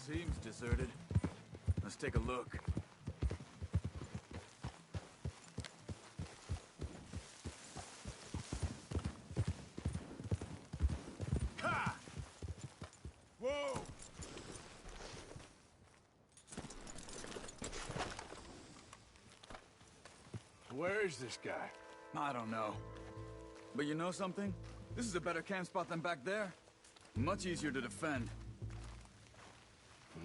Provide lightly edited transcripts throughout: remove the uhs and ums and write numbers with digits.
Seems deserted. Let's take a look. Ha! Whoa! Where is this guy? I don't know. But you know something? This is a better camp spot than back there. Much easier to defend.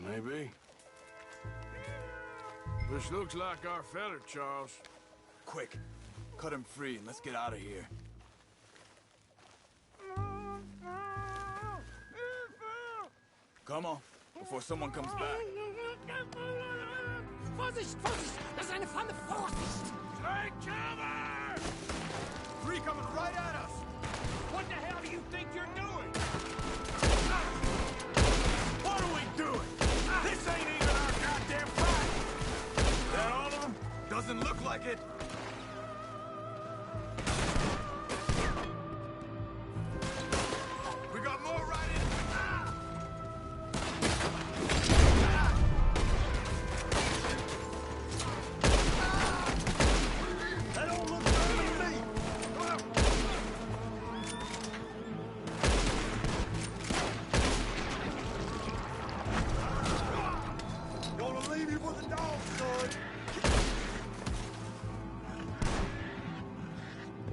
Maybe. This looks like our fella, Charles. Quick, cut him free and let's get out of here. Come on, before someone comes back. Vorsicht, Vorsicht! Das ist eine Falle! Vorsicht! Take cover! Three coming right at us! What the hell do you think you're doing? What are we doing? This ain't even our goddamn fight! That all of them? Doesn't look like it. We got more right in. That don't look good to me! Gonna leave you with the dog, son!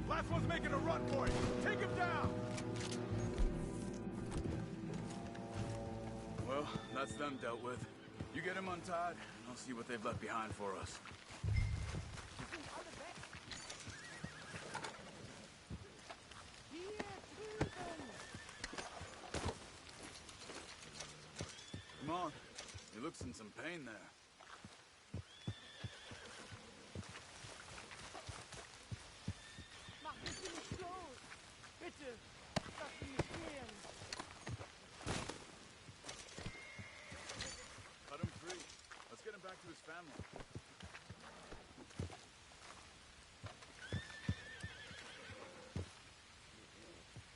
Last one's making a run for it. Take him down. Well, that's them dealt with. You get him untied, and I'll see what they've left behind for us. Come on. He looks in some pain there. Mach mich nicht los! Bitte! Lass mich nicht gehen! Cut him free. Let's get him back to his family.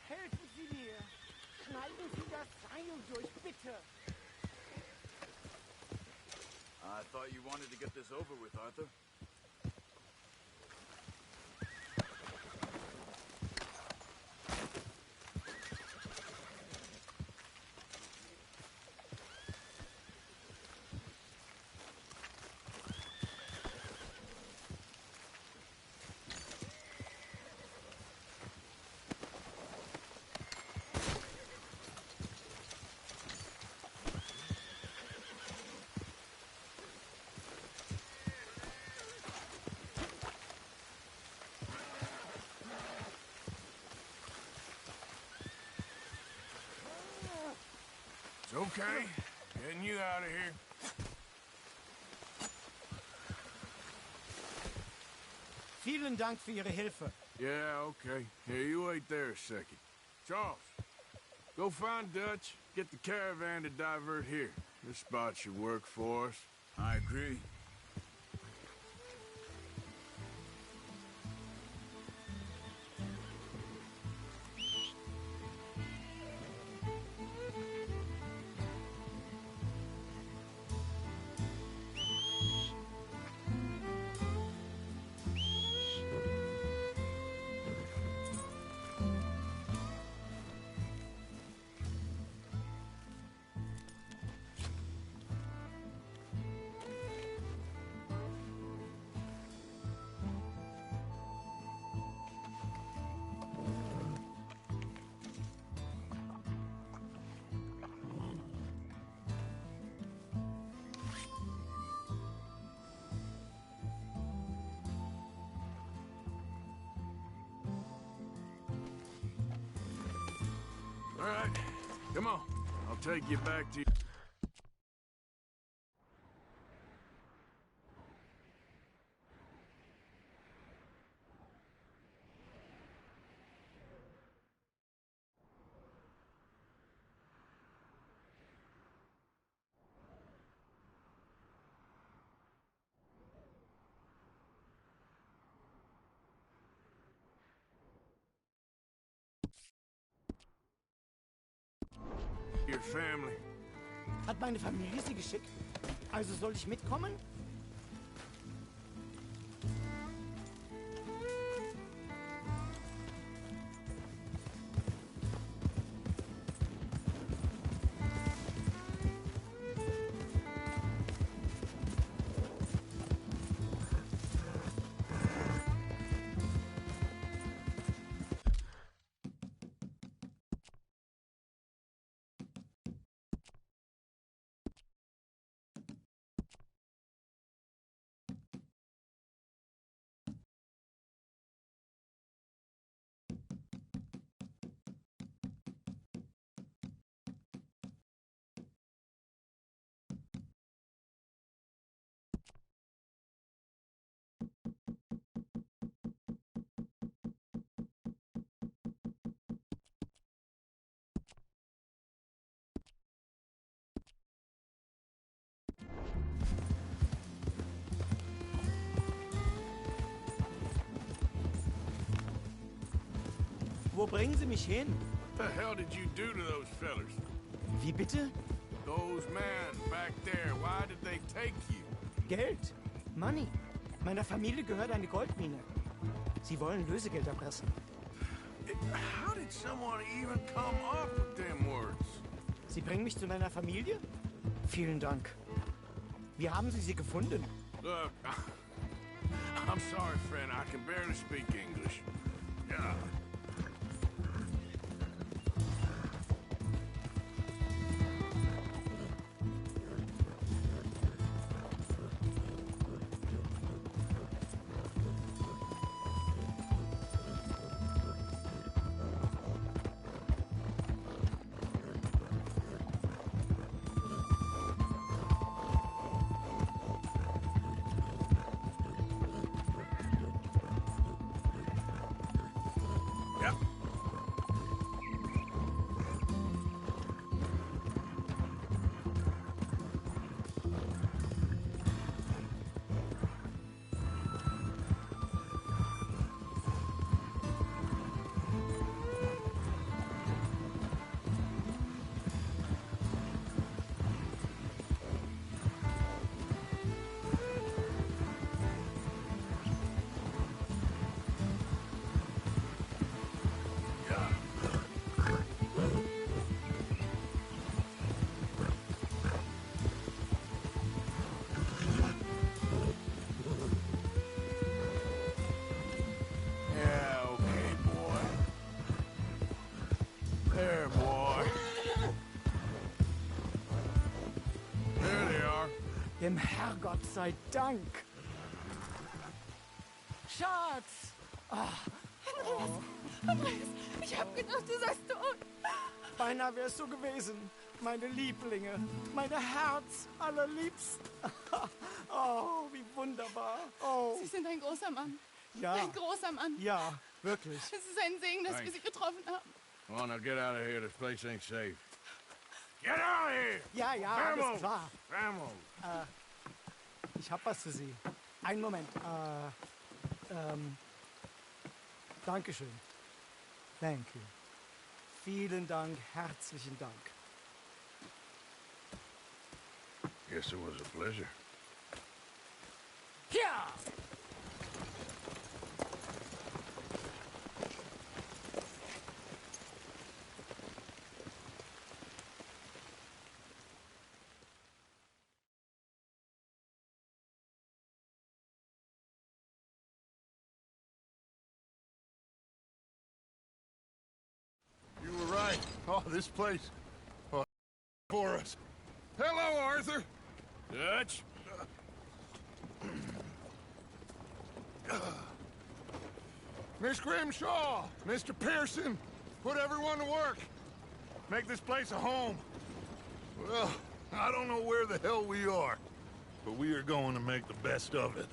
Helfen Sie mir! Schneiden Sie das Seil durch, bitte! I thought you wanted to get this over with, Arthur. It's okay. Getting you out of here. Vielen Dank für Ihre Hilfe. Yeah, okay. Here, you wait there a second. Charles, go find Dutch, get the caravan to divert here. This spot should work for us. I agree. All right, come on. I'll take you back to... your family. Hat meine Familie sie geschickt? Also soll ich mitkommen? Wo bringen Sie mich hin? What the hell did you do to those fellers? Wie bitte? Those men back there, why did they take you? Geld. Money. Meiner Familie gehört eine Goldmine. Sie wollen Lösegeld erpressen. How did someone even come up with them words? Sie bringen mich zu meiner Familie? Vielen Dank. Wie haben Sie sie gefunden? Look, I'm sorry, friend. I can barely speak English. Yeah. Dem Herrgott sei Dank. Schatz! Andreas, ich hab gedacht, du seist tot. Beinahe wär's so gewesen. Meine Lieblinge, meine Herz allerliebsten. Oh, wie wunderbar. Oh. Sie sind ein großer Mann. Ja. Ein großer Mann. Ja, wirklich. Es ist ein Segen, dass wir Sie getroffen haben. Come on, now get out of here. This place ain't safe. Get out of here! Ja, ja, alles klar. Vamos! Ich hab was für Sie. Einen Moment. Dankeschön. Thank you. Vielen Dank, herzlichen Dank. Guess it was a pleasure. Ja! You were right. Oh, this place. Oh, for us. Hello, Arthur. Dutch. Miss Grimshaw, Mr. Pearson, put everyone to work. Make this place a home. Well, I don't know where the hell we are, but we are going to make the best of it.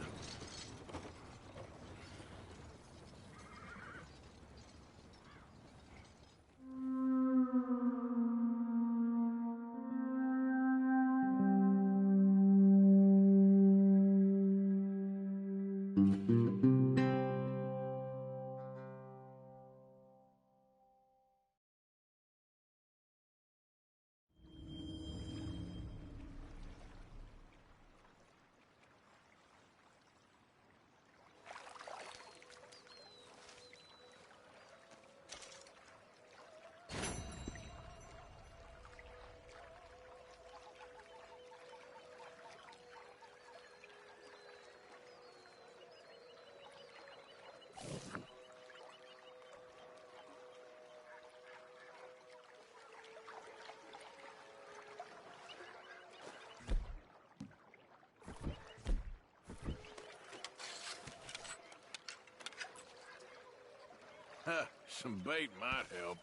Some bait might help.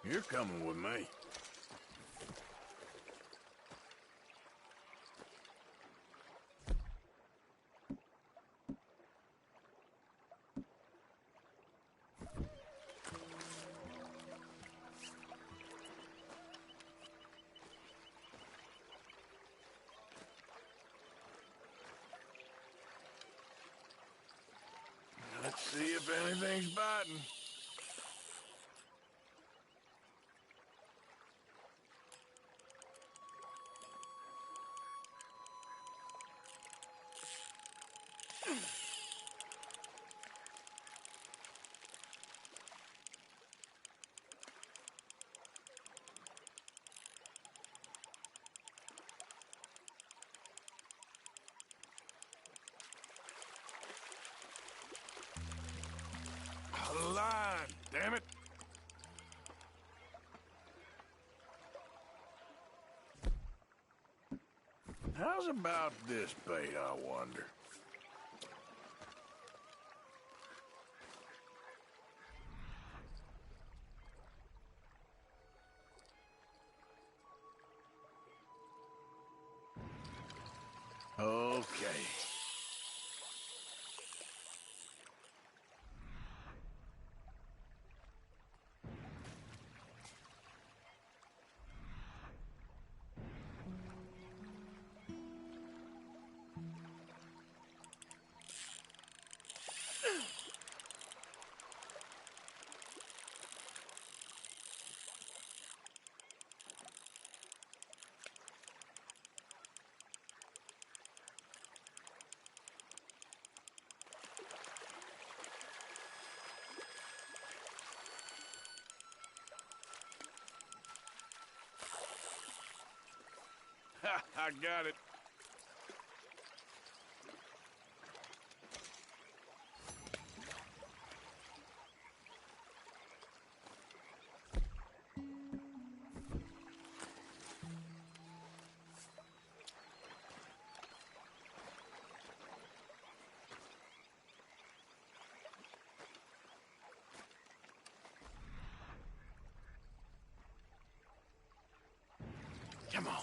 You're coming with me. Let's see if anything's biting. A line, damn it! How's about this bait, I wonder? Okay. Ha! I got it. Come on.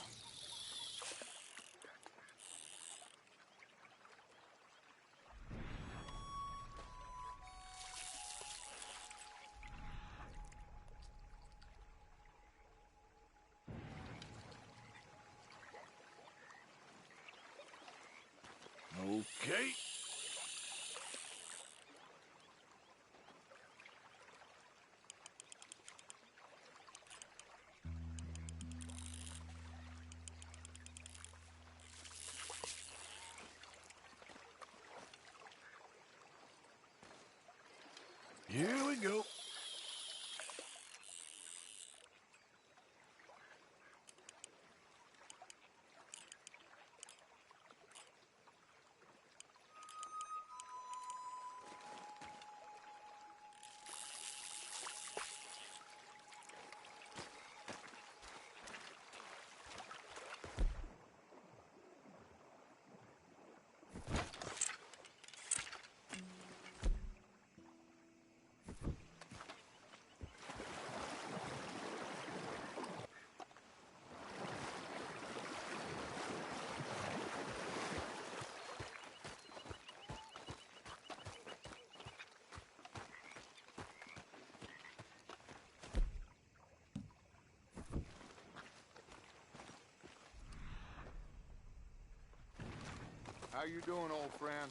How you doing, old friend?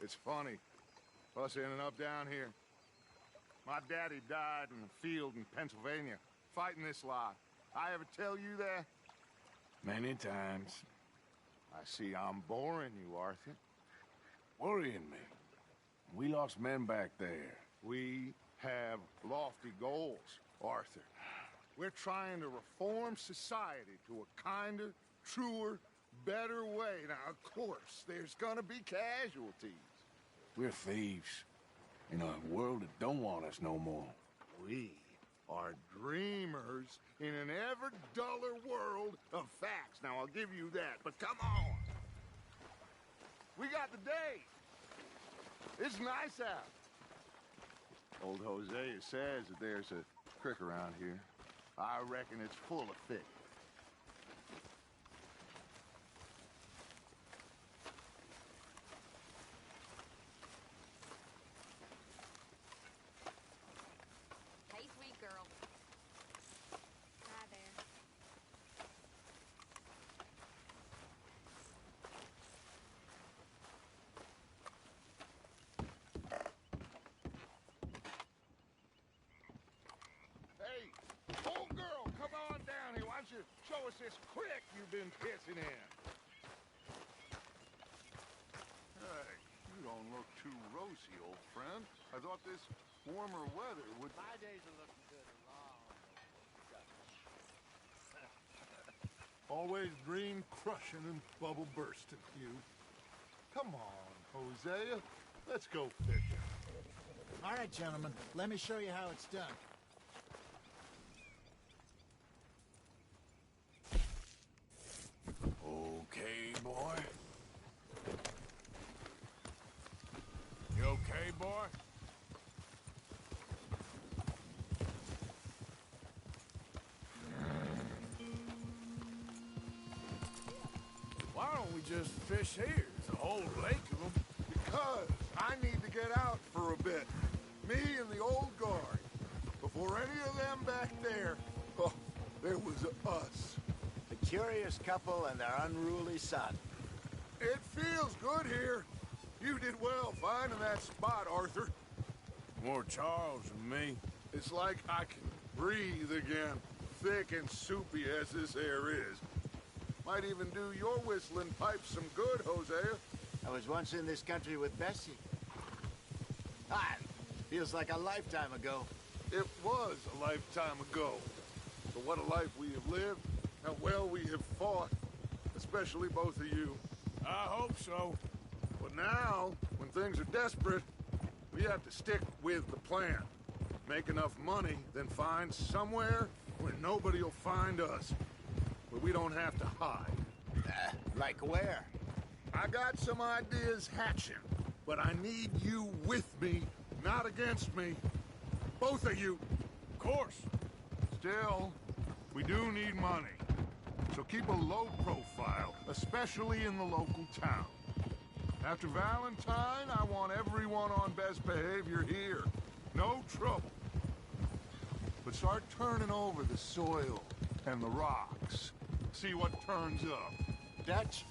It's funny, us ending up down here. My daddy died in the field in Pennsylvania, fighting this lie. I ever tell you that? Many times. I see I'm boring you, Arthur. Worrying me. We lost men back there. We have lofty goals, Arthur. We're trying to reform society to a kinder, truer, better way. Now, of course, there's gonna be casualties. We're thieves. In a world that don't want us no more. We are dreamers in an ever duller world of facts. Now, I'll give you that, but come on. We got the day. It's nice out. Old Hosea says that there's a creek around here. I reckon it's full of fish. Hey, sweet girl. Hi there. Hey, old girl, come on down here. Why don't you show us this creek you've been pissing in? Hey, you don't look too rosy, old friend. I thought this warmer weather would... My days are looking good along. Always dream crushing and bubble bursting, you. Come on, Hosea. Let's go fishing. All right, gentlemen, let me show you how it's done. Okay, boy? You okay, boy? Why don't we just fish here? There's a whole lake of them. Because I need to get out for a bit. Me and the old guard. Before any of them back there, oh, there was us. The curious couple and their unruly son. It feels good here. You did well finding that spot, Arthur. More Charles than me. It's like I can breathe again, thick and soupy as this air is. Might even do your whistling pipes some good, Hosea. I was once in this country with Bessie. Ah, feels like a lifetime ago. It was a lifetime ago. But what a life we have lived, how well we have fought, especially both of you. I hope so. But now, when things are desperate, we have to stick with the plan. Make enough money, then find somewhere where nobody will find us. Where we don't have to hide. Like where? I got some ideas hatching, but I need you with me, not against me. Both of you. Of course. Still, we do need money. So keep a low profile, especially in the local town. After Valentine, I want everyone on best behavior here. No trouble. But start turning over the soil and the rocks. See what turns up. Dutch,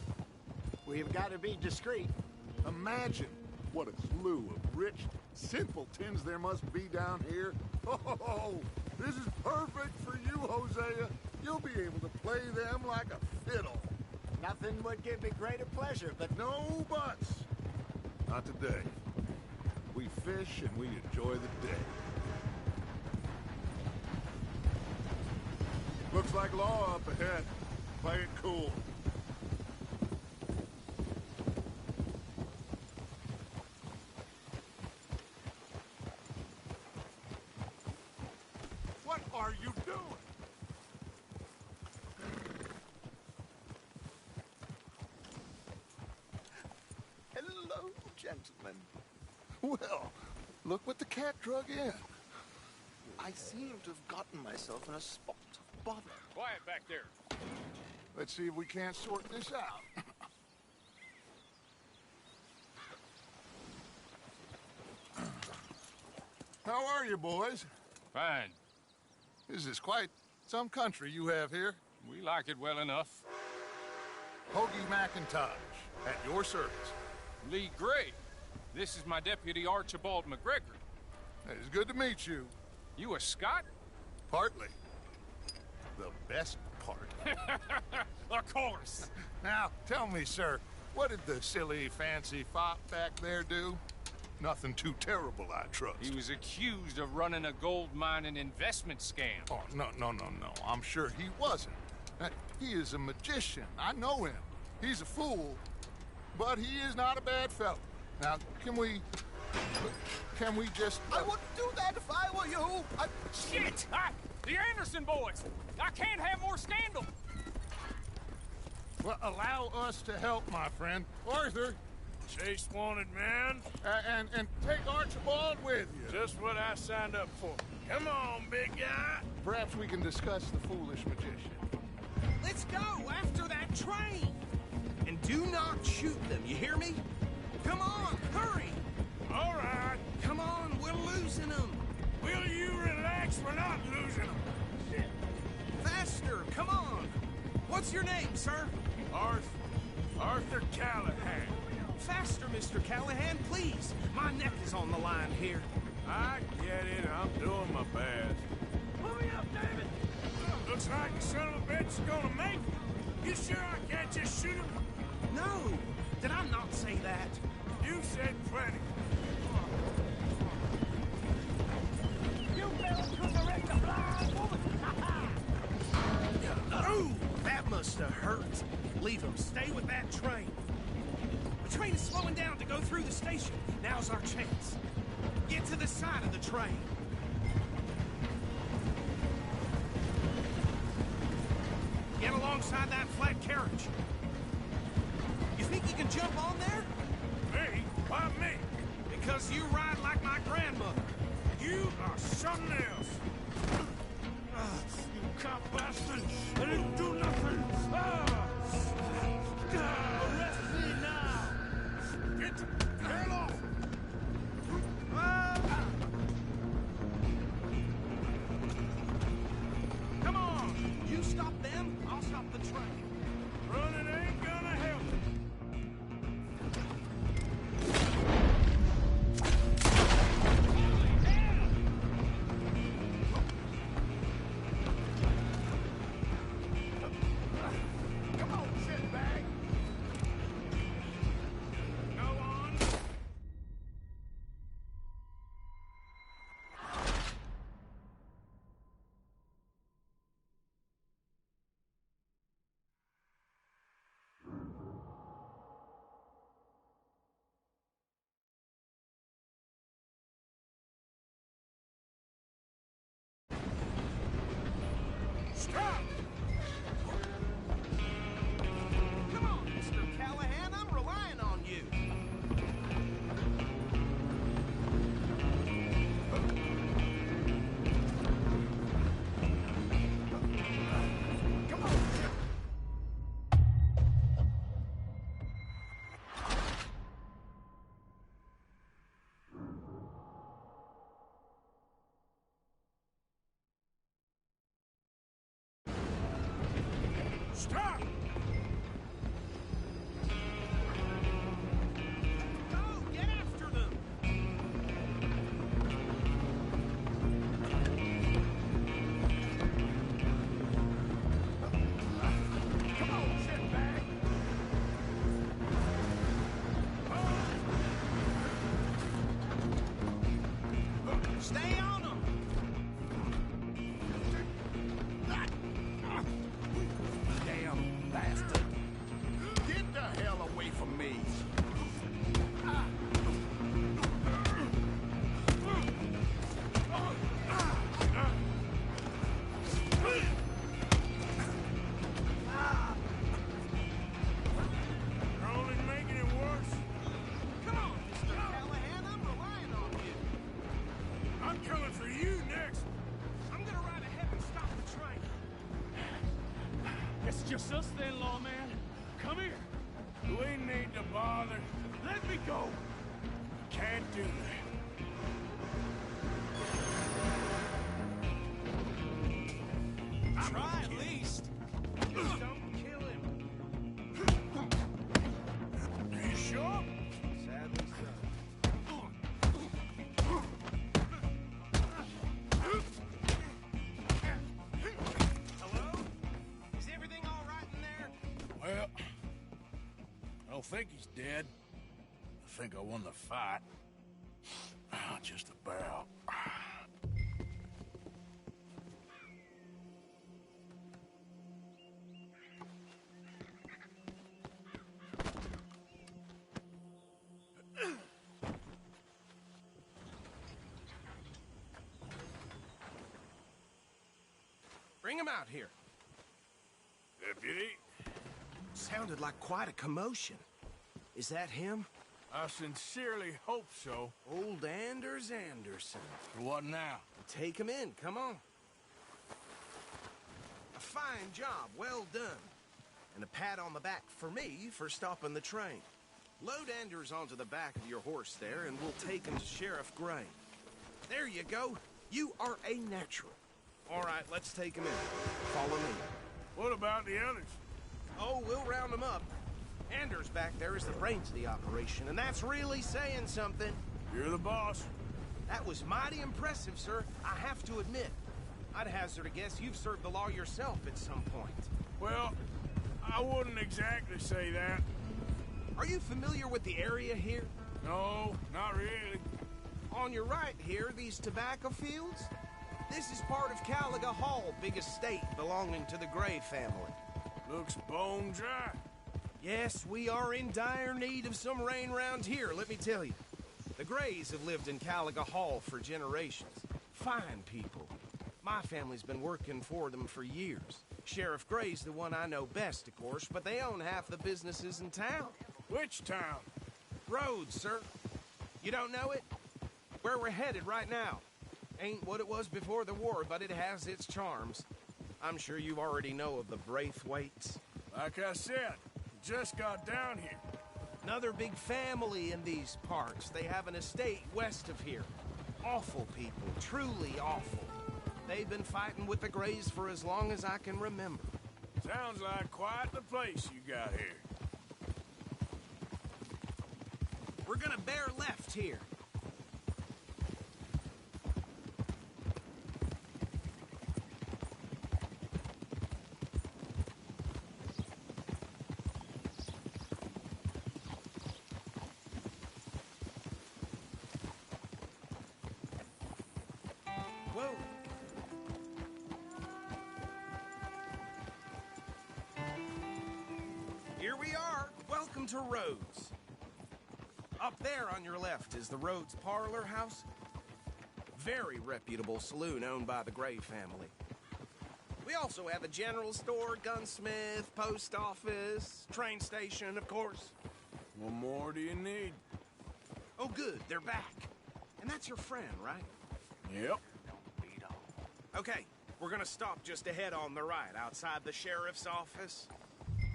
we've got to be discreet. Imagine what a slew of rich simpletons there must be down here. Oh, this is perfect for you, Hosea. You'll be able to play them like a fiddle. Nothing would give me greater pleasure, but No buts. Not today. We fish and we enjoy the day. Looks like law up ahead. Play it cool. What are you doing? hello, gentlemen. Well, look what the cat drug in. I seem to have gotten myself in a spot of bother. Quiet back there. Let's see if we can't sort this out. How are you, boys? Fine. This is quite some country you have here. We like it well enough. Hoagie McIntosh, at your service. Lee Gray. This is my deputy Archibald McGregor. It's good to meet you. You a Scot? Partly. The best part. Of course. Now, tell me, sir, what did the silly, fancy fop back there do? Nothing too terrible, I trust. He was accused of running a gold mining investment scam. Oh, no. I'm sure he wasn't. He is a magician. I know him. He's a fool, but he is not a bad fellow. Now, can we just... I wouldn't do that if I were you. Shit! The Anderson boys! I can't have more scandal! Well, allow us to help, my friend. Arthur, Chase wanted man. and take Archibald with you. Just what I signed up for. Come on, big guy. Perhaps we can discuss the foolish magician. Let's go after that train. And do not shoot them, you hear me? Come on, hurry. All right. Come on, we're losing them. Will you relax? We're not losing them. Faster, come on. What's your name, sir? Arthur Callahan. Faster, Mr. Callahan, please. My neck is on the line here. I get it. I'm doing my best. Hurry up, David. Looks like the son of a bitch is gonna make it. You sure I can't just shoot him? No, did I not say that? You said plenty. You fell to the wreck of blind woman. Ooh, that must have hurt. Leave him. Stay with that train. The train is slowing down to go through the station. Now's our chance. Get to the side of the train. Get alongside that flat carriage. You think you can jump on there? Me? Why me? Because you ride like my grandmother. You are something else. You cop bastard! I didn't do nothing! Arrest me now! Get the hell off! Come on! You stop them, I'll stop the train. Running ain't gonna help. Come on, shitbag. Go on. Stop! Come on, Mr. Callahan, I'm relying on you. Come on, Stop! Go, get after them. come on, shitbag. Stay on them. Damn bastard. Get the hell away from me. You're only making it worse. Come on, Mr. Callahan, I'm relying on you. I'm coming for you next. I'm gonna ride ahead and stop the train. It's just us then, lawman. Come here. We need to bother. Let me go. Can't do that. Try at least. Don't kill him. think he's dead. I think I won the fight. Just about. Bring him out here. Deputy? Sounded like quite a commotion. Is that him? I sincerely hope so. Old Anders Anderson. What now? Take him in, come on. A fine job, well done. And a pat on the back for me for stopping the train. Load Anders onto the back of your horse there, and we'll take him to Sheriff Gray. There you go. You are a natural. All right, let's take him in. Follow me. What about the others? Oh, we'll round them up. Anders back there is the brains of the operation, and that's really saying something. You're the boss. That was mighty impressive, sir. I have to admit. I'd hazard a guess you've served the law yourself at some point. Well, I wouldn't exactly say that. Are you familiar with the area here? No, not really. On your right here, these tobacco fields? This is part of Caliga Hall, big estate belonging to the Gray family. Looks bone dry. Yes, we are in dire need of some rain round here, let me tell you. The Grays have lived in Caliga Hall for generations. Fine people. My family's been working for them for years. Sheriff Gray's the one I know best, of course, but they own half the businesses in town. Which town? Rhodes, sir. You don't know it? Where we're headed right now. Ain't what it was before the war, but it has its charms. I'm sure you already know of the Braithwaites. Like I said, just got down here. Another big family in these parts. They have an estate west of here. Awful people, truly awful. They've been fighting with the Grays for as long as I can remember. Sounds like quite the place you got here. We're gonna bear left here. Whoa. Here we are. Welcome to Rhodes. Up there on your left is the Rhodes Parlor House. Very reputable saloon owned by the Gray family. We also have a general store, gunsmith, post office, train station, of course. What more do you need? Oh, good, they're back. And that's your friend, right? Yep. Okay, we're gonna stop just ahead on the right, outside the sheriff's office.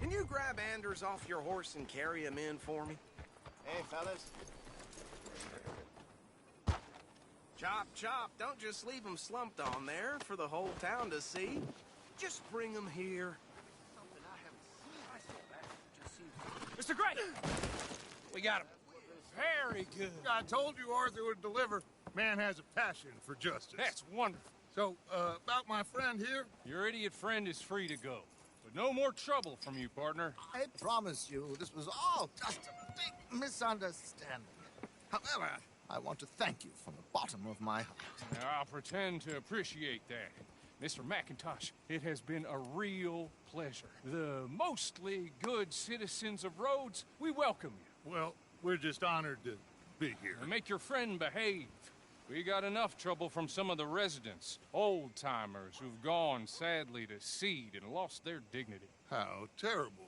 Can you grab Anders off your horse and carry him in for me? Hey, fellas. Chop, chop, don't just leave him slumped on there for the whole town to see. Just bring him here. Mr. Gray! We got him. Very good. I told you Arthur would deliver. Man has a passion for justice. That's wonderful. So, about my friend here? Your idiot friend is free to go. But no more trouble from you, partner. I promise you, this was all just a big misunderstanding. However, I want to thank you from the bottom of my heart. Now, I'll pretend to appreciate that. Mr. McIntosh, it has been a real pleasure. The mostly good citizens of Rhodes, we welcome you. Well, we're just honored to be here. And make your friend behave. We got enough trouble from some of the residents, old-timers who've gone, sadly, to seed and lost their dignity. How terrible.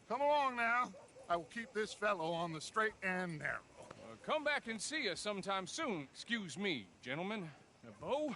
Come along now. I will keep this fellow on the straight and narrow. Come back and see us sometime soon. Excuse me, gentlemen. Bo,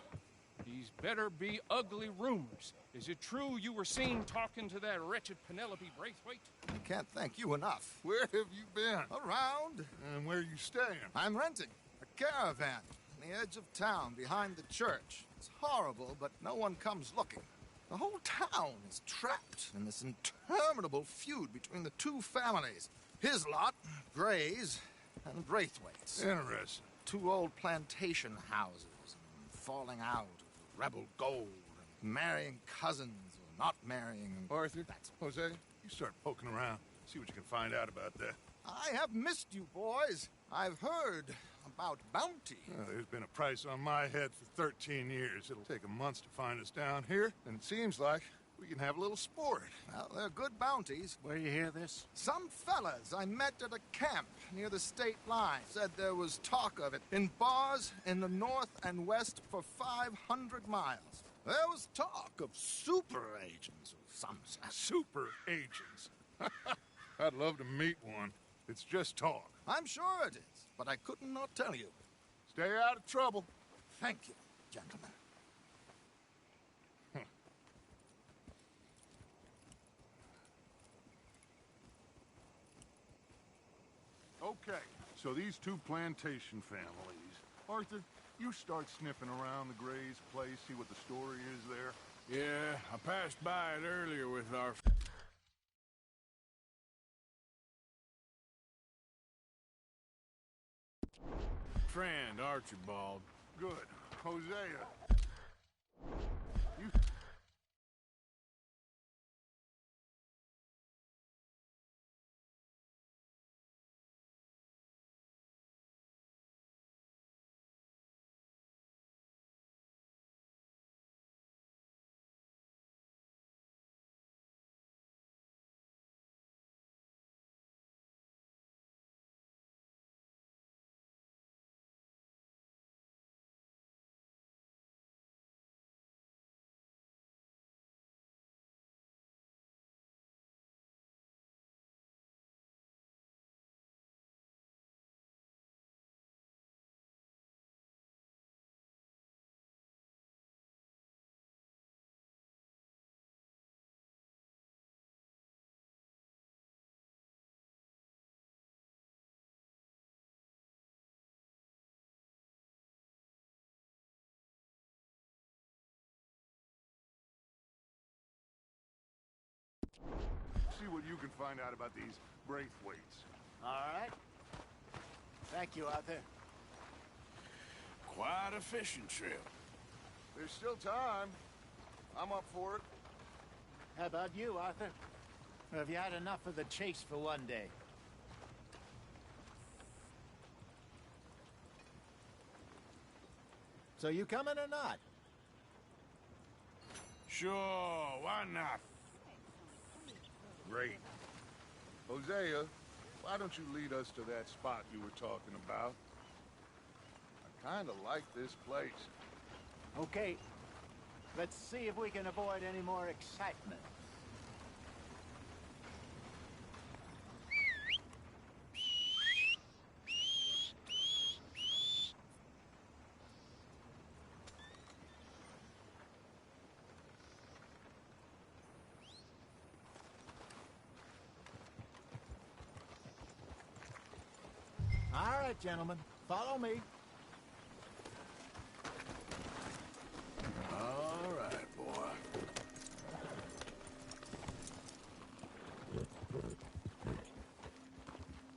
these better be ugly rumors. Is it true you were seen talking to that wretched Penelope Braithwaite? I can't thank you enough. Where have you been? Around. And where you staying? I'm renting a caravan on the edge of town behind the church. It's horrible, but no one comes looking. The whole town is trapped in this interminable feud between the two families. His lot, Gray's, and Braithwaite's. Interesting. Two old plantation houses, falling out of rebel gold, and marrying cousins or not marrying. Arthur, Jose, you start poking around. See what you can find out about that. I have missed you, boys. I've heard about bounty. There's been a price on my head for 13 years. It'll take a month to find us down here, and it seems like we can have a little sport. Well, they're good bounties. Where you hear this? Some fellas I met at a camp near the state line said there was talk of it in bars in the north and west for 500 miles. There was talk of super agents of some sort. Super agents. I'd love to meet one. It's just talk. I'm sure it is, but I couldn't not tell you. Stay out of trouble. Thank you, gentlemen. Okay, so these two plantation families. Arthur, you start sniffing around the Gray's place, see what the story is there. Yeah, I passed by it earlier with our friend, Archibald. Good. Hosea. You... See what you can find out about these Braithwaites. All right. Thank you, Arthur. Quite a fishing trip. There's still time. I'm up for it. How about you, Arthur? Or have you had enough of the chase for one day? So you coming or not? Sure, why not? Great. Hosea, why don't you lead us to that spot you were talking about? I kind of like this place. Okay. Let's see if we can avoid any more excitement. All right, gentlemen, follow me. All right, boy.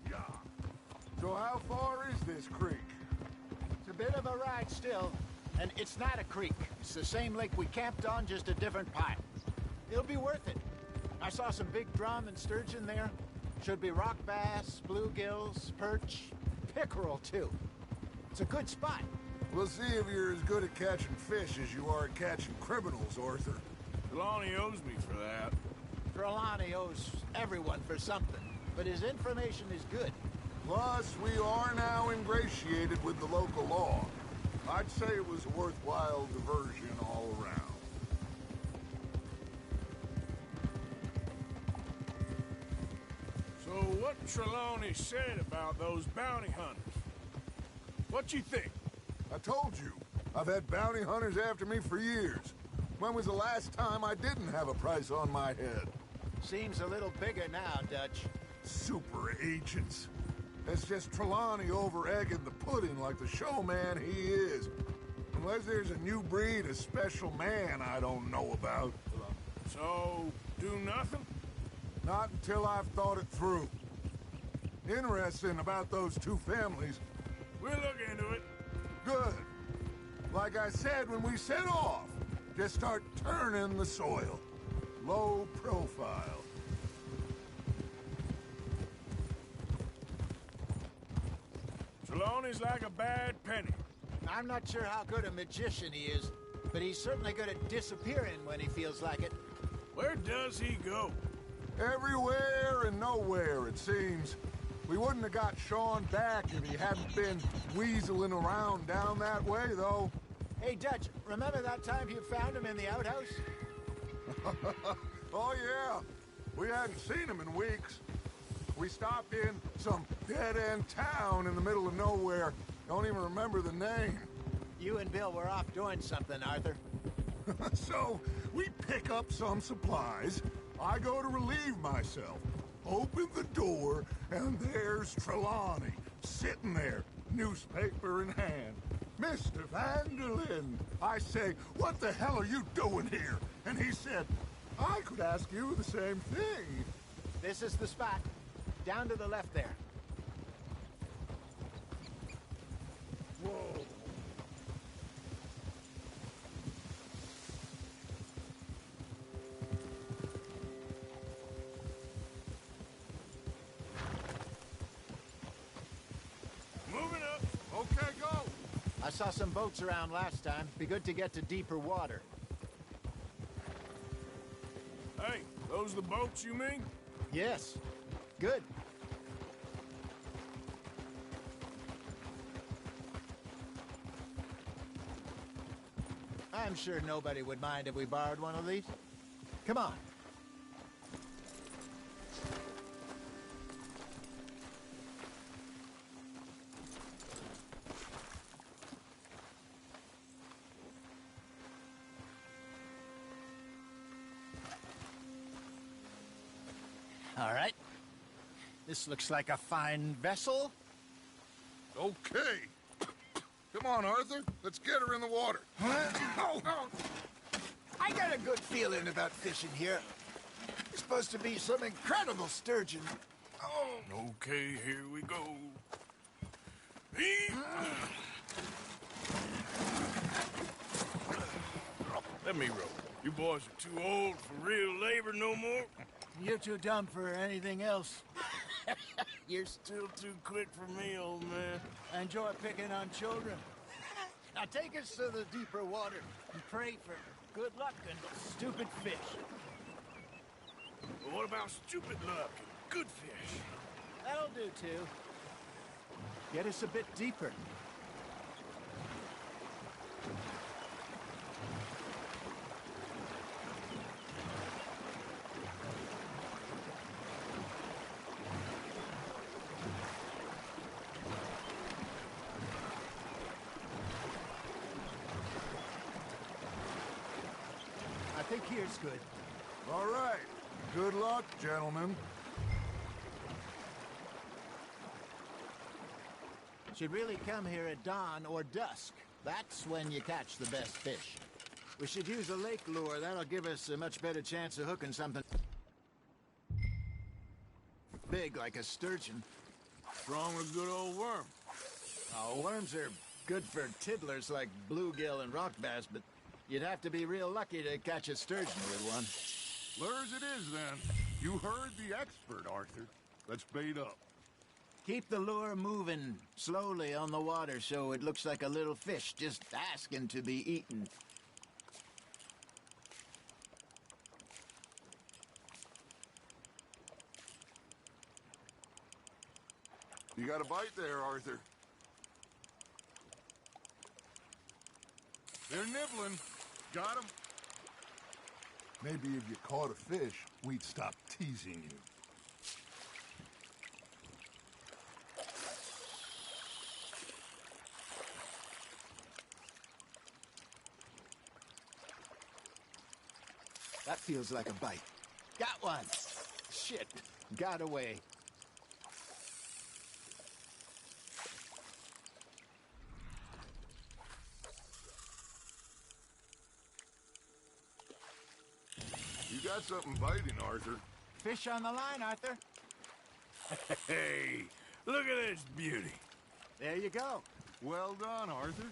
Yeah. So how far is this creek? It's a bit of a ride still, and it's not a creek. It's the same lake we camped on, just a different part. It'll be worth it. I saw some big drum and sturgeon there. Should be rock bass, bluegills, perch, pickerel, too. It's a good spot. We'll see if you're as good at catching fish as you are at catching criminals, Arthur. Trelawney owes me for that. Trelawney owes everyone for something, but his information is good. Plus, we are now ingratiated with the local law. I'd say it was a worthwhile diversion all around. So what Trelawney said about those bounty hunters? What you think? I told you, I've had bounty hunters after me for years. When was the last time I didn't have a price on my head? Seems a little bigger now, Dutch. Super agents. That's just Trelawney over-egging the pudding like the showman he is. Unless there's a new breed of special man I don't know about. So, do nothing? Not until I've thought it through. Interesting about those two families. We'll look into it. Good. Like I said when we set off, just start turning the soil. Low profile. Trelawney's like a bad penny. I'm not sure how good a magician he is, but he's certainly good at disappearing when he feels like it. Where does he go? Everywhere and nowhere, it seems. We wouldn't have got Sean back if he hadn't been weaseling around down that way, though. Hey, Dutch, remember that time you found him in the outhouse? Oh, yeah. We hadn't seen him in weeks. We stopped in some dead-end town in the middle of nowhere. Don't even remember the name. You and Bill were off doing something, Arthur. So, we pick up some supplies. I go to relieve myself. Open the door, and there's Trelawney, sitting there, newspaper in hand. Mr. Vanderlyn. I say, what the hell are you doing here? And he said, I could ask you the same thing. This is the spot. Down to the left there. Whoa. Moving up. Okay, go. I saw some boats around last time. Be good to get to deeper water. Hey, those the boats you mean? Yes. Good. I'm sure nobody would mind if we borrowed one of these. Come on. All right. This looks like a fine vessel. Okay. Come on, Arthur. Let's get her in the water. Oh. I got a good feeling about fishing here. It's supposed to be some incredible sturgeon. Oh. Okay, here we go. Let me row. You boys are too old for real labor no more. You're too dumb for anything else. You're still too quick for me, old man. I enjoy picking on children. Now take us to the deeper water and pray for good luck and stupid fish. But what about stupid luck and good fish? That'll do, too. Get us a bit deeper. I think here's good. All right. Good luck, gentlemen. Should really come here at dawn or dusk. That's when you catch the best fish. We should use a lake lure. That'll give us a much better chance of hooking something big like a sturgeon. Strong as a good old worm. Oh, worms are good for tiddlers like bluegill and rock bass, but you'd have to be real lucky to catch a sturgeon with one. Lures it is, then. You heard the expert, Arthur. Let's bait up. Keep the lure moving slowly on the water so it looks like a little fish just asking to be eaten. You got a bite there, Arthur. They're nibbling. Got 'em. Maybe if you caught a fish, we'd stop teasing you. That feels like a bite. Got one. Shit. Got away. You got something biting, Arthur. Fish on the line, Arthur. Hey, look at this beauty. There you go. Well done, Arthur.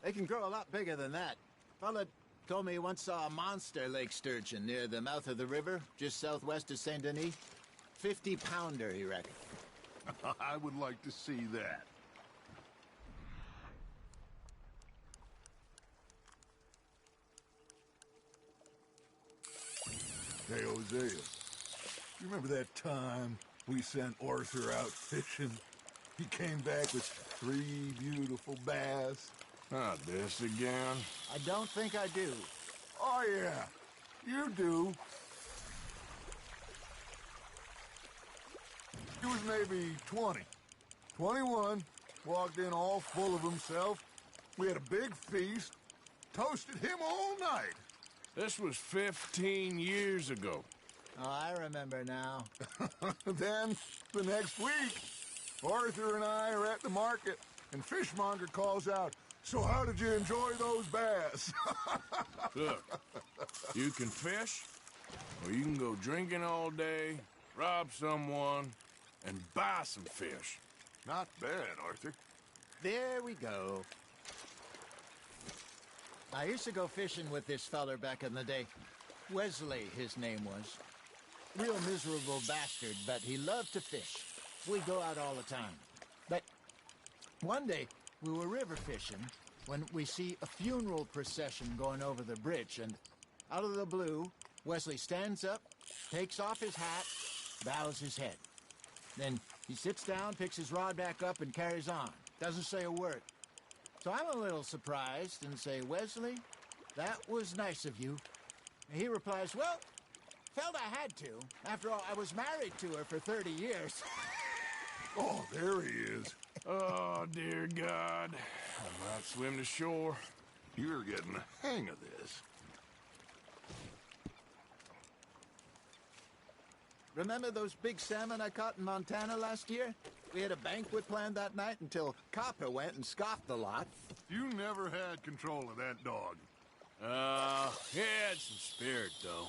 They can grow a lot bigger than that. Fella told me he once saw a monster lake sturgeon near the mouth of the river, just southwest of Saint Denis. 50-pounder, he reckoned. I would like to see that. Hey, Hosea, you remember that time we sent Arthur out fishing? He came back with 3 beautiful bass. Not this again. I don't think I do. Oh, yeah, you do. He was maybe 20. 21, walked in all full of himself. We had a big feast, toasted him all night. This was 15 years ago. Oh, I remember now. Then, the next week, Arthur and I are at the market, and Fishmonger calls out, "So how did you enjoy those bass?" Look, you can fish, or you can go drinking all day, rob someone, and buy some fish. Not bad, Arthur. There we go. I used to go fishing with this feller back in the day. Wesley, his name was. Real miserable bastard, but he loved to fish. We'd go out all the time. But one day, we were river fishing when we see a funeral procession going over the bridge, and out of the blue, Wesley stands up, takes off his hat, bows his head. Then he sits down, picks his rod back up, and carries on. Doesn't say a word. So I'm a little surprised and say, "Wesley, that was nice of you." And he replies, "Well, felt I had to. After all, I was married to her for 30 years. Oh, there he is. Oh, dear God. I might swim to shore. You're getting the hang of this. Remember those big salmon I caught in Montana last year? We had a banquet planned that night until Copper went and scoffed the lot. You never had control of that dog. He had some spirit, though.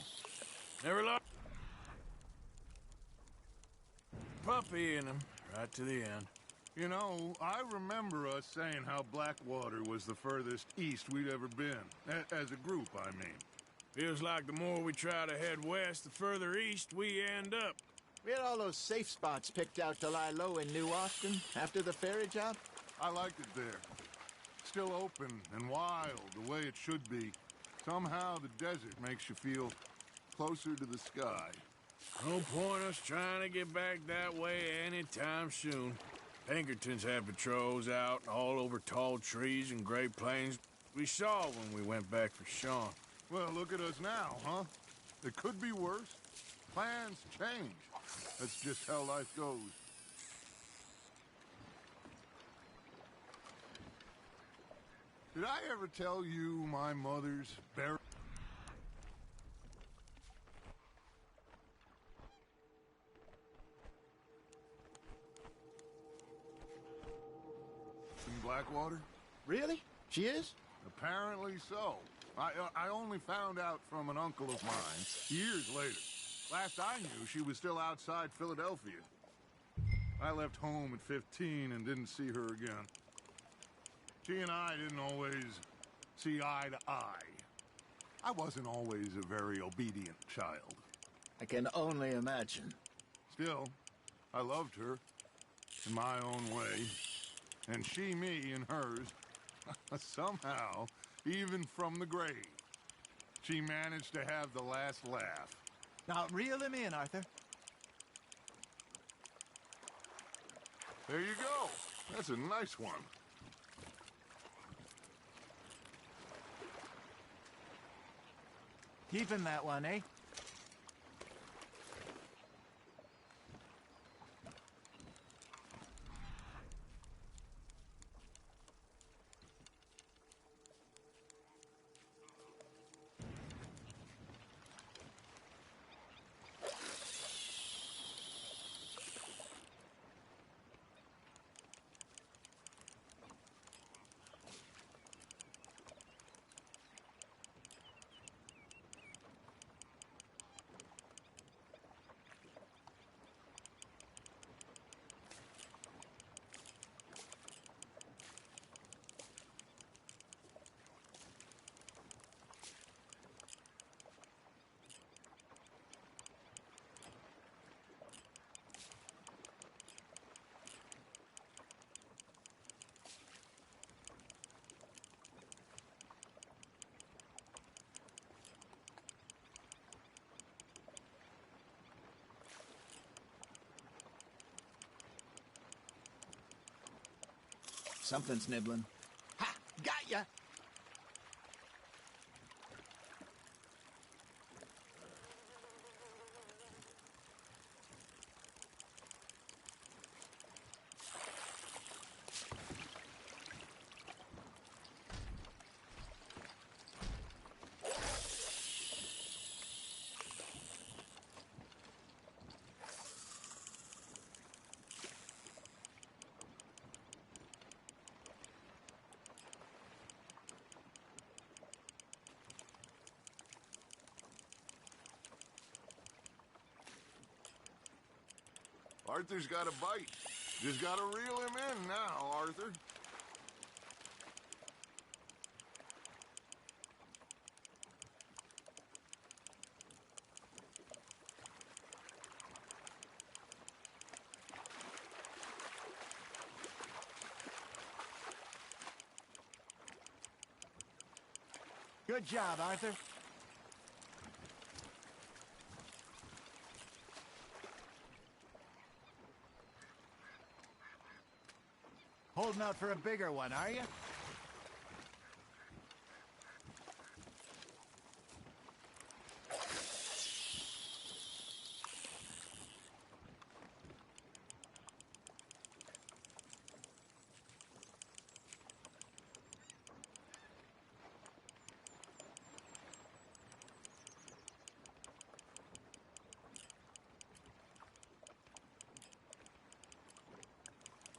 Never lost puppy in him, right to the end. You know, I remember us saying how Blackwater was the furthest east we'd ever been. As a group, I mean. Feels like the more we try to head west, the further east we end up. We had all those safe spots picked out to lie low in New Austin after the ferry job. I liked it there. Still open and wild, the way it should be. Somehow the desert makes you feel closer to the sky. No point us trying to get back that way anytime soon. Pinkertons had patrols out all over tall trees and Great Plains. We saw when we went back for Sean. Well, look at us now, huh? It could be worse. Plans change. That's just how life goes. Did I ever tell you my mother's buried in Blackwater? Really? She is? Apparently so. I only found out from an uncle of mine years later. Last I knew, she was still outside Philadelphia. I left home at 15 and didn't see her again. She and I didn't always see eye to eye. I wasn't always a very obedient child. I can only imagine. Still, I loved her in my own way, and she me in hers. Somehow, even from the grave, she managed to have the last laugh. Now, reel him in, Arthur. There you go. That's a nice one. Keeping that one, eh? Something's nibbling. Ha! Got ya! Arthur's got a bite. Just gotta reel him in now, Arthur. Good job, Arthur. Holding out for a bigger one, are you?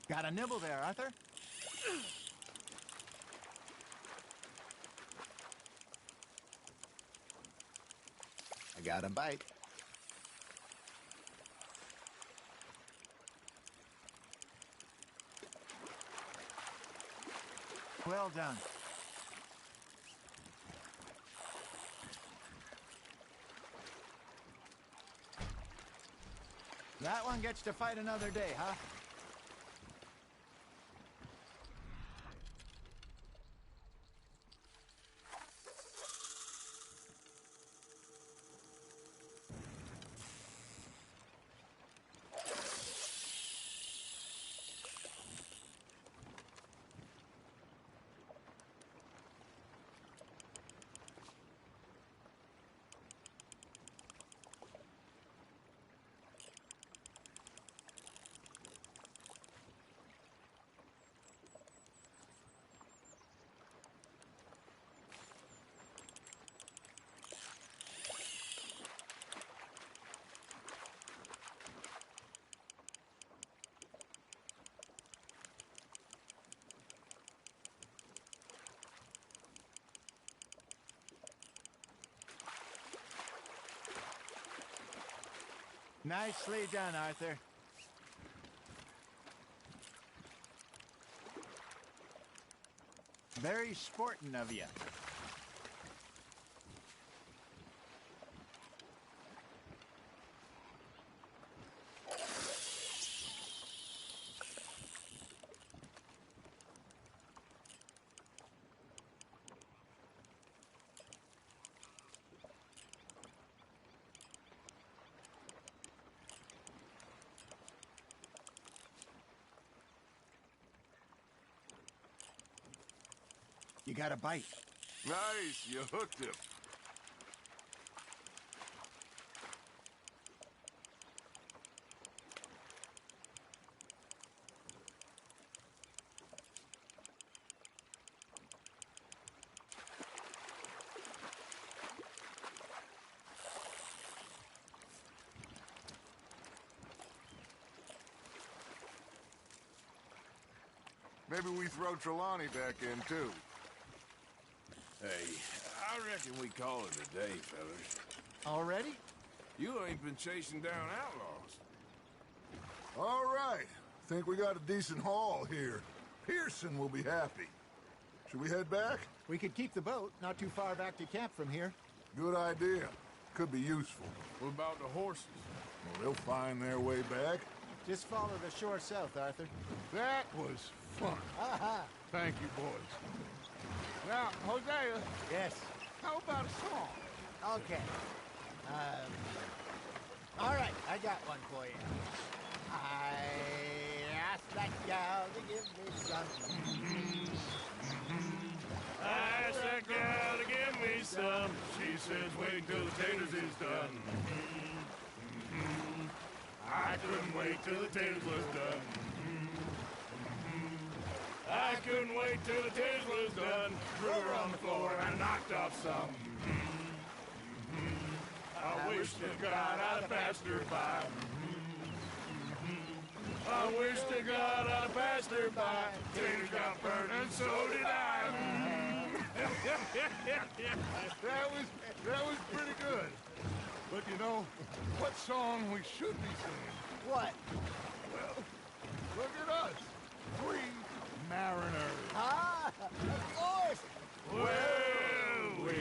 Got a nibble there, Arthur. I got a bite. Well done. That one gets to fight another day, huh? Nicely done, Arthur. Very sporting of you. You got a bite. Nice, you hooked him. Maybe we throw Trelawney back in, too. Hey, I reckon we call it a day, fellas. Already? You ain't been chasing down outlaws. All right. Think we got a decent haul here. Pearson will be happy. Should we head back? We could keep the boat not too far back to camp from here. Good idea. Could be useful. What about the horses? Well, they'll find their way back. Just follow the shore south, Arthur. That was fun. Aha! Thank you, boys. Now, Hosea, Yes. how about a song? Okay. All right, I got one for you. I asked that gal to give me some. I asked that gal to give me some. She says, wait till the taters is done. I couldn't wait till the taters was done. I couldn't wait till the taters was done. Threw her on the floor and I knocked off some. I wish to God I'd have passed her by. I wish to God I'd have passed her by. Taters got burned and so did I. That was pretty good. But you know, what song we should be singing? What? Well, look at us. 3 mariners. Ah, of course. Well, we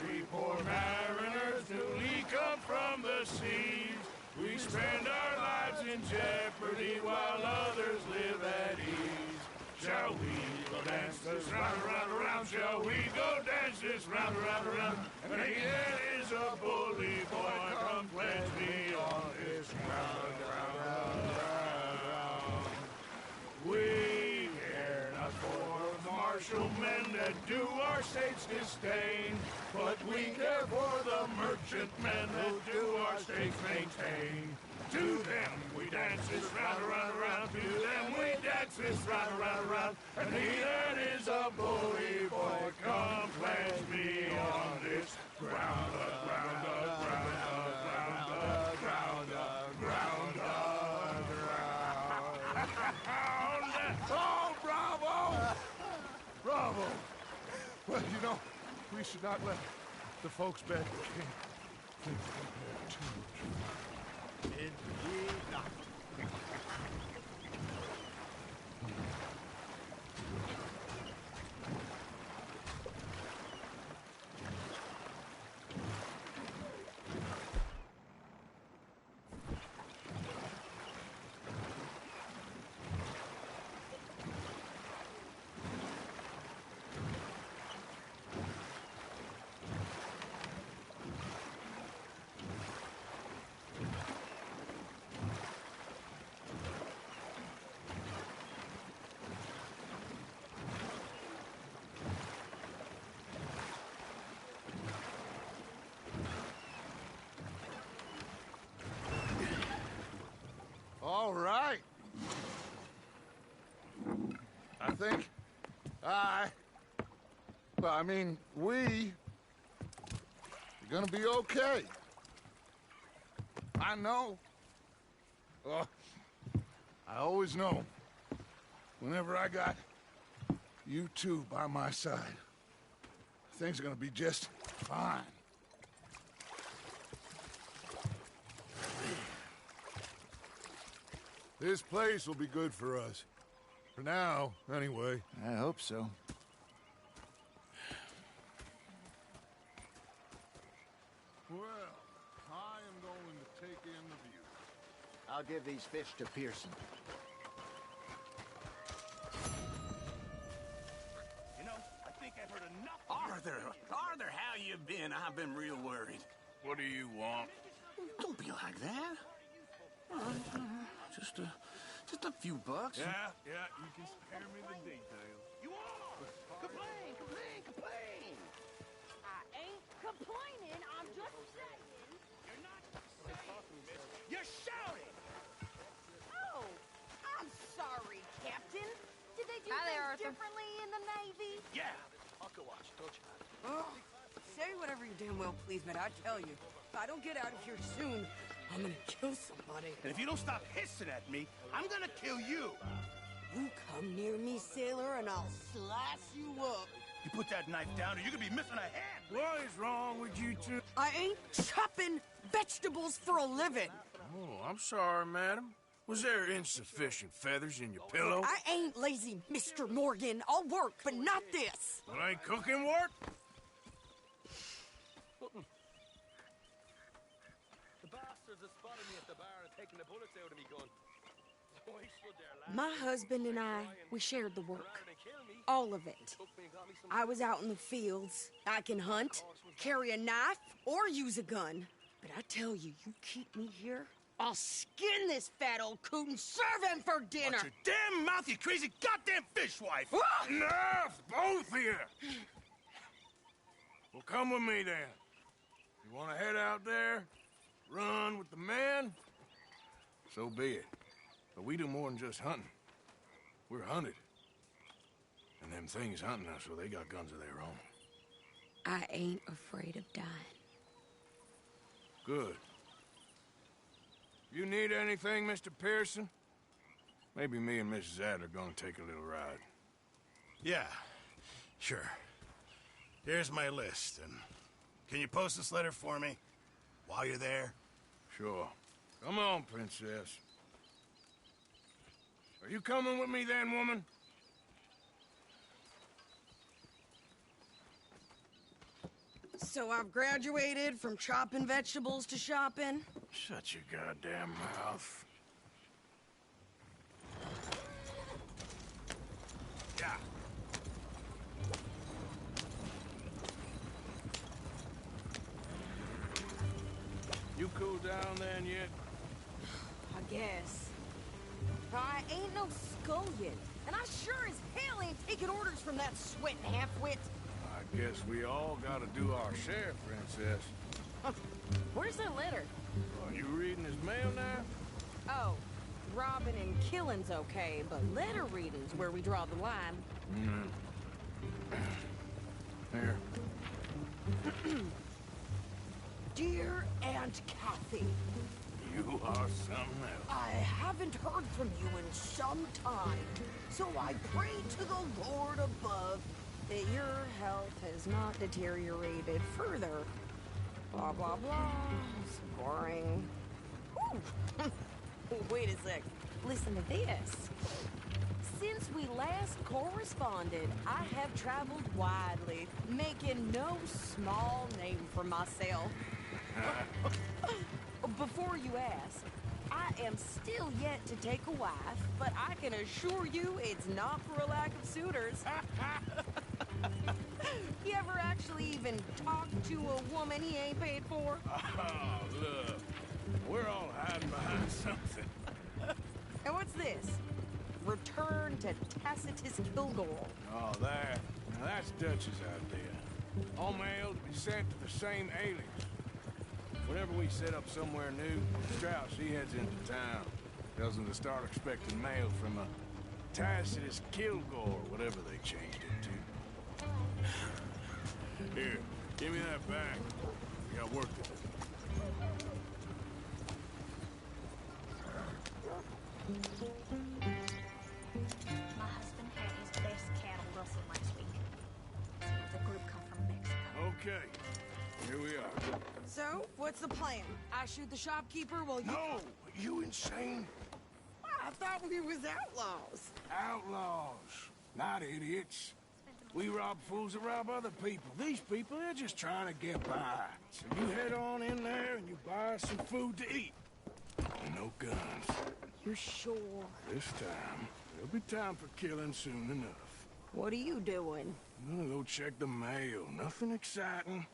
3 poor mariners till we come from the seas. We spend our lives in jeopardy while others live at ease. Shall we go dance this round, around, around? Shall we go dance this round, around, around? And again is a bully boy, come pledge me on this ground, round, round, round. We care not for the martial men that do our states disdain, but we care for the merchant men that do our states maintain. To them we dance this round, around, around. To them we dance this round, around, around. And he that is a bully boy, come pledge me on this ground, ground, ground, ground, ground, ground, ground. Oh, bravo! Bravo! Well, you know, we should not let the folks back at camp think we're too much. Indeed not. All right. I think we're gonna be okay. I know. I always know. Whenever I got you two by my side, things are gonna be just fine. This place will be good for us. For now, anyway. I hope so. Well, I am going to take in the view. I'll give these fish to Pearson. You know, I think I've heard enough. Arthur, how you been? I've been real worried. What do you want? Don't be like that. Just a few bucks. Yeah, you can spare me the details. You are! Complain! I ain't complaining, I'm just saying. You're not saying, miss. You're shouting! Oh, I'm sorry, Captain. Did they do Hi there, things Arthur. differently in the Navy? Yeah, I'll go watch. Don't you? Oh, say whatever you damn well please, but I tell you, if I don't get out of here soon, I'm gonna kill somebody. And if you don't stop hissing at me, I'm gonna kill you. You come near me, sailor, and I'll slice you up. You put that knife down or you're gonna be missing a hand. What is wrong with you two? I ain't chopping vegetables for a living. Oh, I'm sorry, madam. Was there insufficient feathers in your pillow? I ain't lazy, Mr. Morgan. I'll work, but not this. Well, ain't cooking work? The bastards have spotted me at the bar and taken the bullets out of me gun. So I stood there laughing. My husband and I, we shared the work. Rather than kill me, All of it. took me and got me some... I was out in the fields. I can hunt, carry a knife, or use a gun. But I tell you, you keep me here, I'll skin this fat old coot and serve him for dinner. Watch your damn mouth, you crazy goddamn fishwife! Ah! Enough, both of you! Well, come with me then. You want to head out there, run with the men? So be it. But we do more than just hunting. We're hunted. And them things hunting us, well, they got guns of their own. I ain't afraid of dying. Good. You need anything, Mr. Pearson? Maybe me and Mrs. Adler are gonna take a little ride. Yeah, sure. Here's my list, and can you post this letter for me while you're there? Sure. Come on, Princess. Are you coming with me then, woman? So I've graduated from chopping vegetables to shopping? Shut your goddamn mouth. Yeah. You cool down then yet? I guess. I ain't no scullion, and I sure as hell ain't taking orders from that sweating half-wit. I guess we all gotta do our share, Princess. Where's that letter? Are you reading his mail now? Oh, robbing and killing's okay, but letter reading's where we draw the line. Here. Dear Aunt Kathy, You are something else. I haven't heard from you in some time, so I pray to the Lord above that your health has not deteriorated further. Blah, blah, blah. It's boring. Ooh. Wait a sec. Listen to this. Since we last corresponded, I have traveled widely, making no small name for myself. Before you ask, I am still yet to take a wife, but I can assure you it's not for a lack of suitors. You ever actually even talk to a woman he ain't paid for? Oh, look. We're all hiding behind something. And what's this? Return to Tacitus Kilgore. Oh, that. Now that's Dutch's idea. All mail to be sent to the same alias. Whenever we set up somewhere new, Strauss, he heads into town. Tells them to start expecting mail from a Tacitus Kilgore, whatever they changed it to. Here, give me that back. We got work to do. My husband had his best cattle rustled last week. The group come from Mexico. Okay, here we are. So, what's the plan? I shoot the shopkeeper while you... No! You insane? I thought we was outlaws. Outlaws, not idiots. We rob fools that rob other people. These people, they're just trying to get by. So you head on in there and you buy some food to eat. No guns. You sure? This time, there'll be time for killing soon enough. What are you doing? I'm gonna go check the mail. Nothing exciting.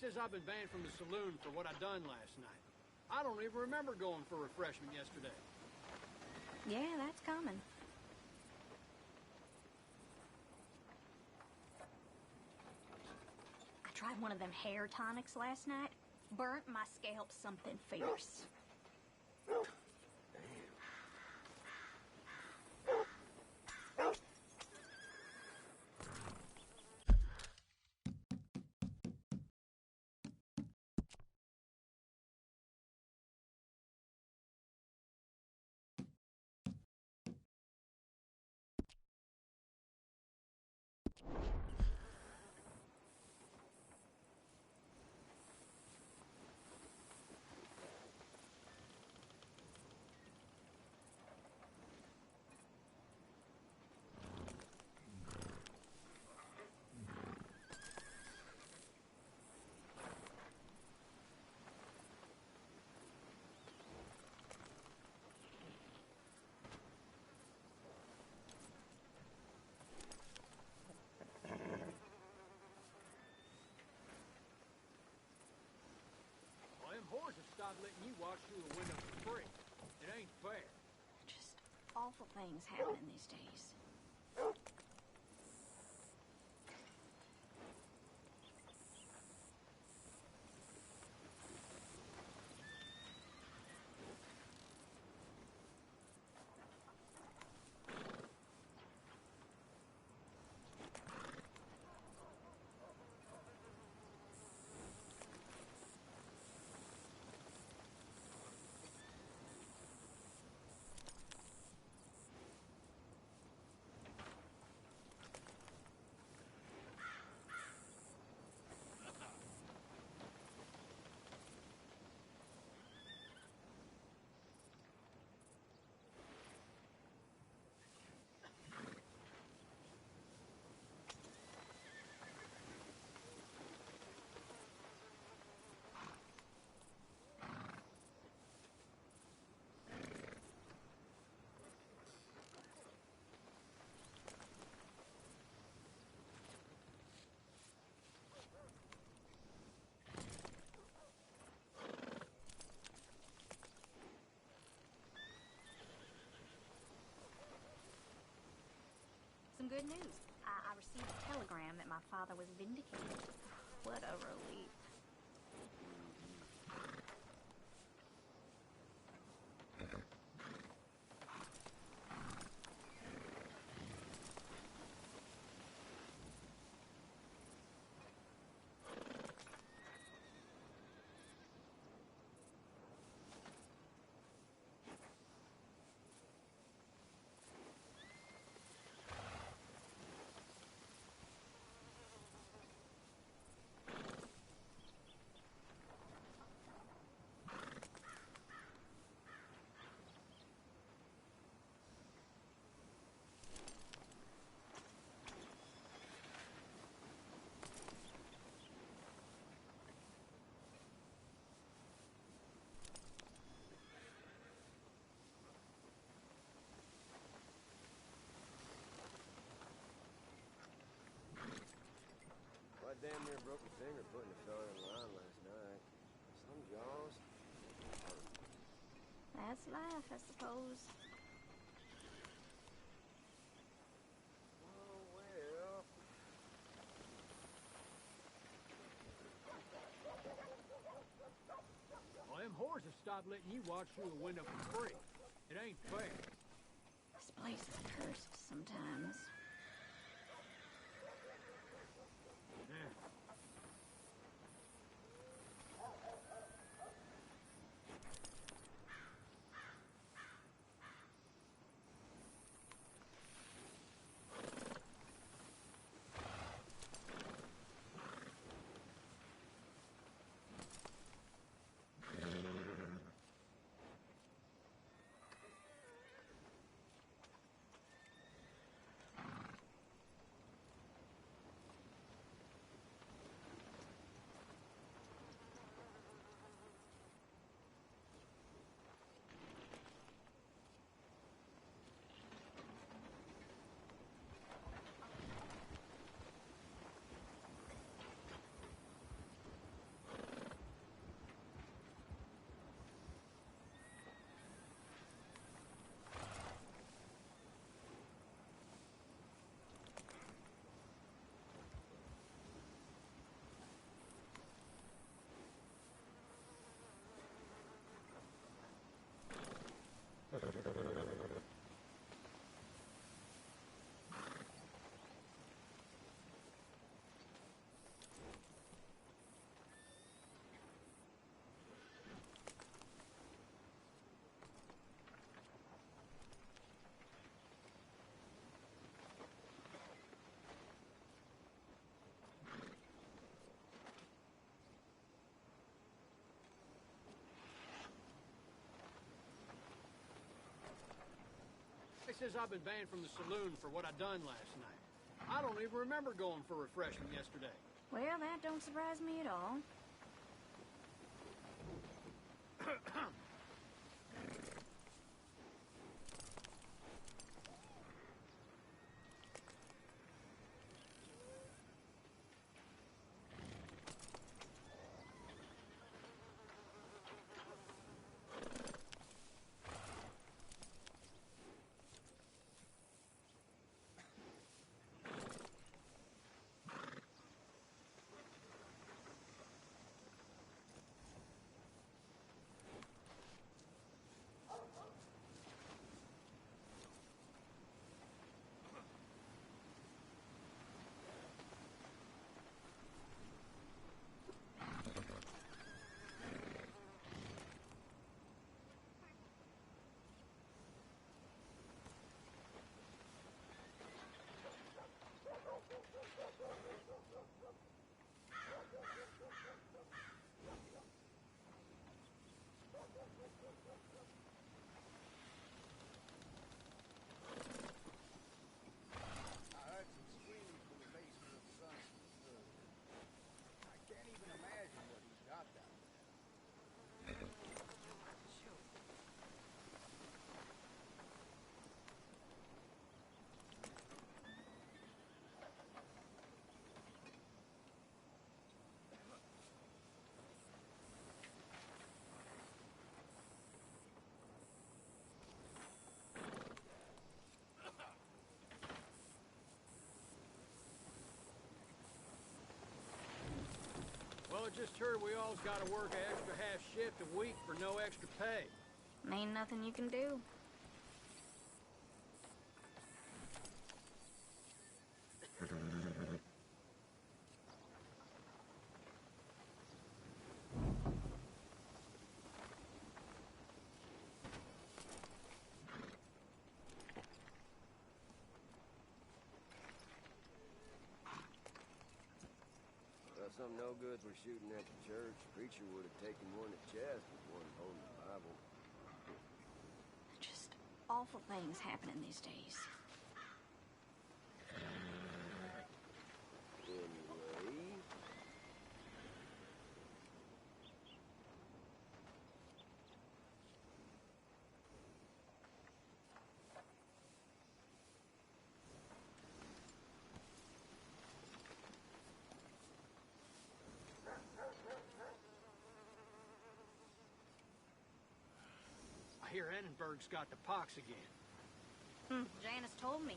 says I've been banned from the saloon for what I done last night. I don't even remember going for refreshment yesterday. Yeah, that's common. I tried one of them hair tonics last night. Burnt my scalp something fierce. Horses stop letting you watch through the window for free. It ain't fair. Just awful things happening these days. Some good news. I received a telegram that my father was vindicated. What a relief. Damn near broke my finger putting a fella in line last night. Some jaws. That's life, I suppose. Oh, well. Well, them horses stop letting you watch through the window for free. It ain't fair. This place is cursed sometimes. says I've been banned from the saloon for what I done last night. I don't even remember going for refreshment yesterday. Well, that don't surprise me at all. Well, I just heard we all's got to work an extra half shift a week for no extra pay. Ain't nothing you can do. Some no-goods were shooting at the church. Preacher would have taken one at chest with one holding the Bible. Just awful things happening these days. Anyway... I hear Edinburgh's got the pox again. Janice told me.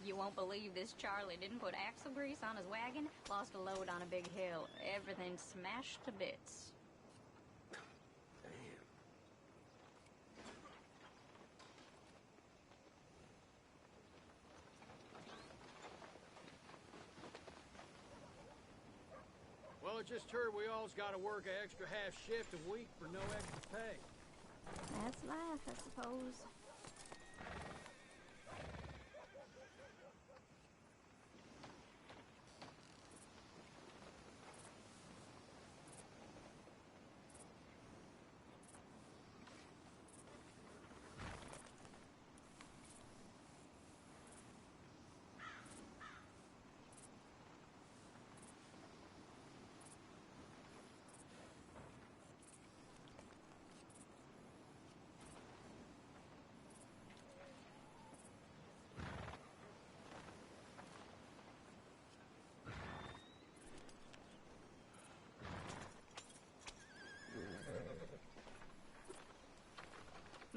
You won't believe this Charlie didn't put axle grease on his wagon, lost a load on a big hill. Everything smashed to bits. Well, I just heard we all's got to work an extra half shift a week for no extra pay. That's life, I suppose.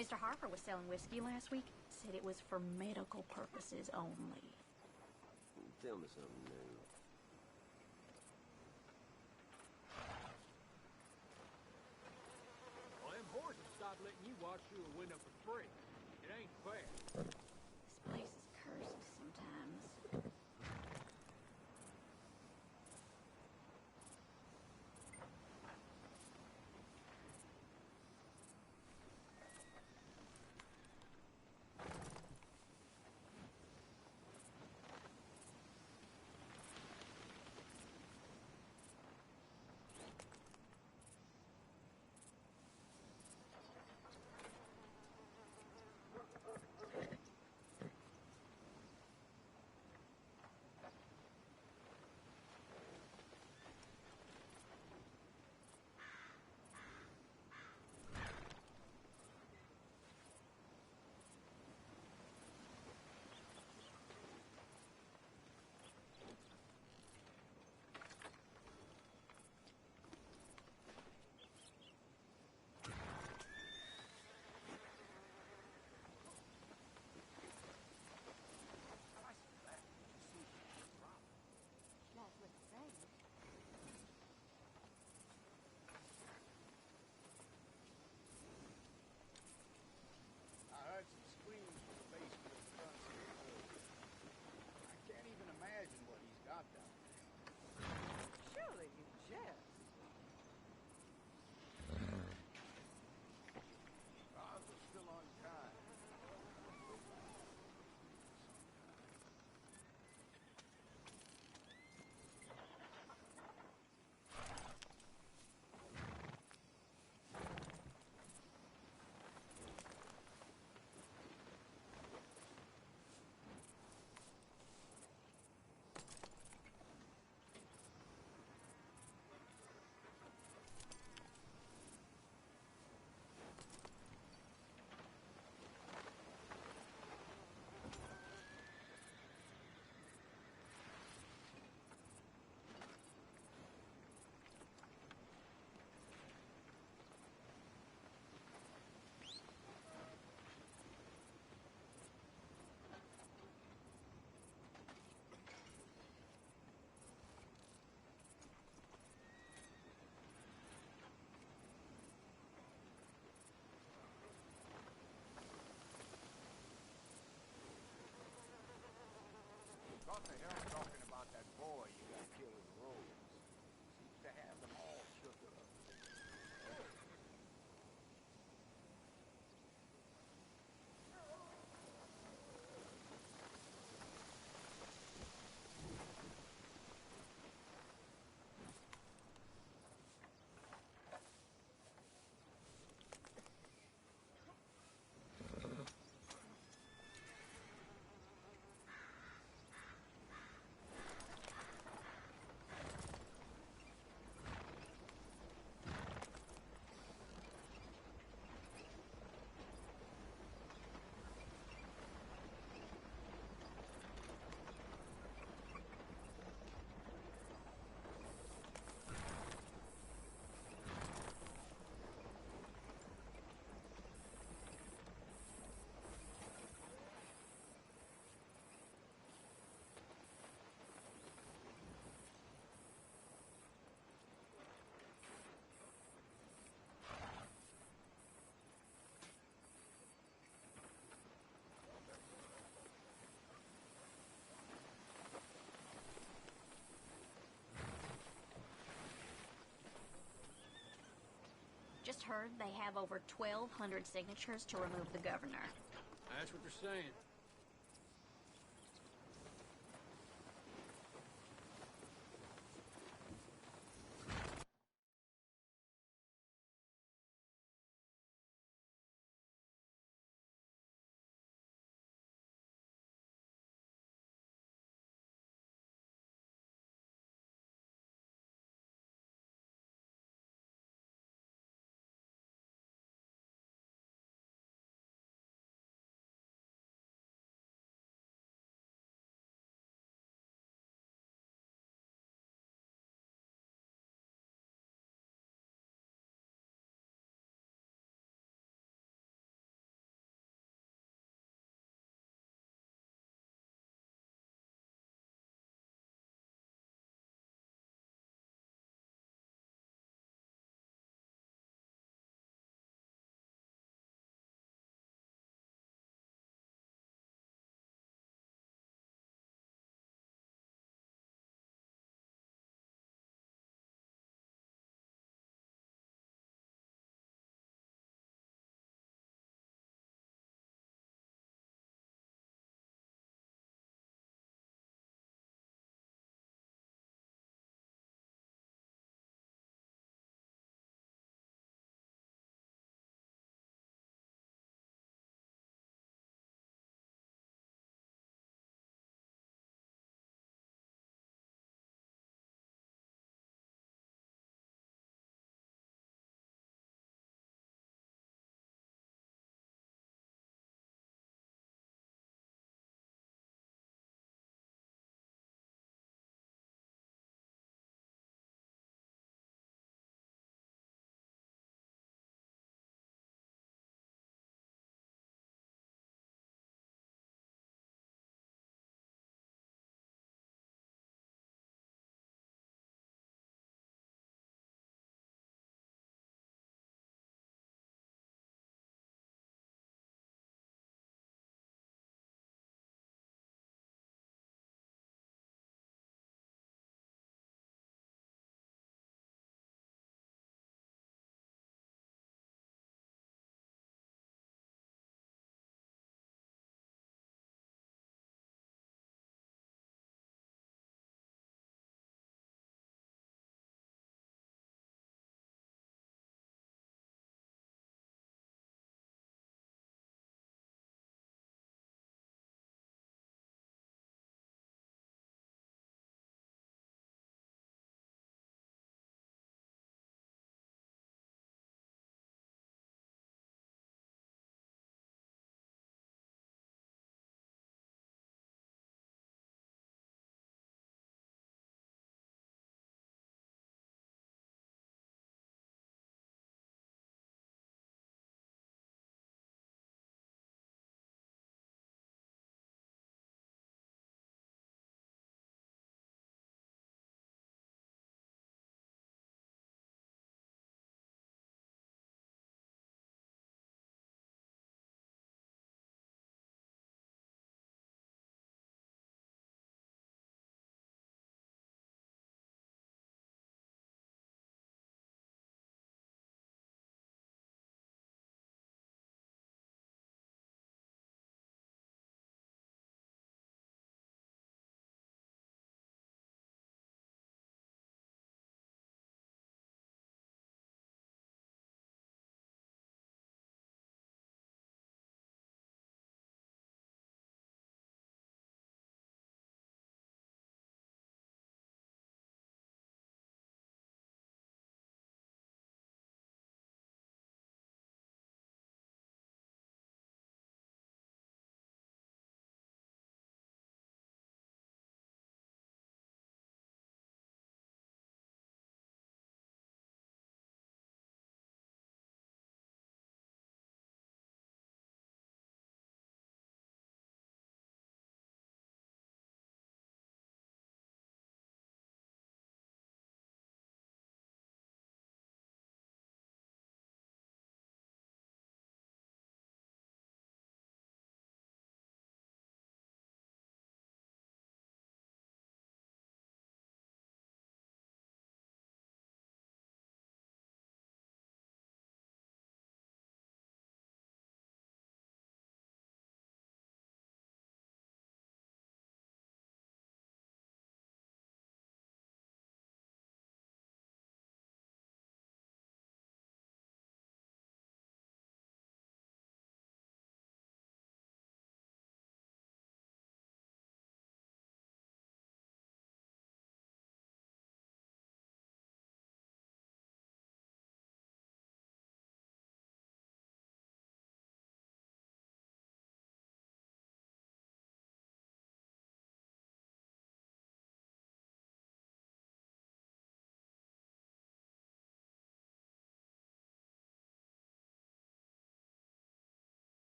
Mr. Harper was selling whiskey last week. Said it was for medical purposes only. Tell me something new. Well, them horses stopped letting you watch through a window for free. It ain't fair. This place is cursed sometimes. What the hell talking about that boy you got killed in the road? Seems to have them all shook up. heard they have over 1,200 signatures to remove the governor. That's what they're saying.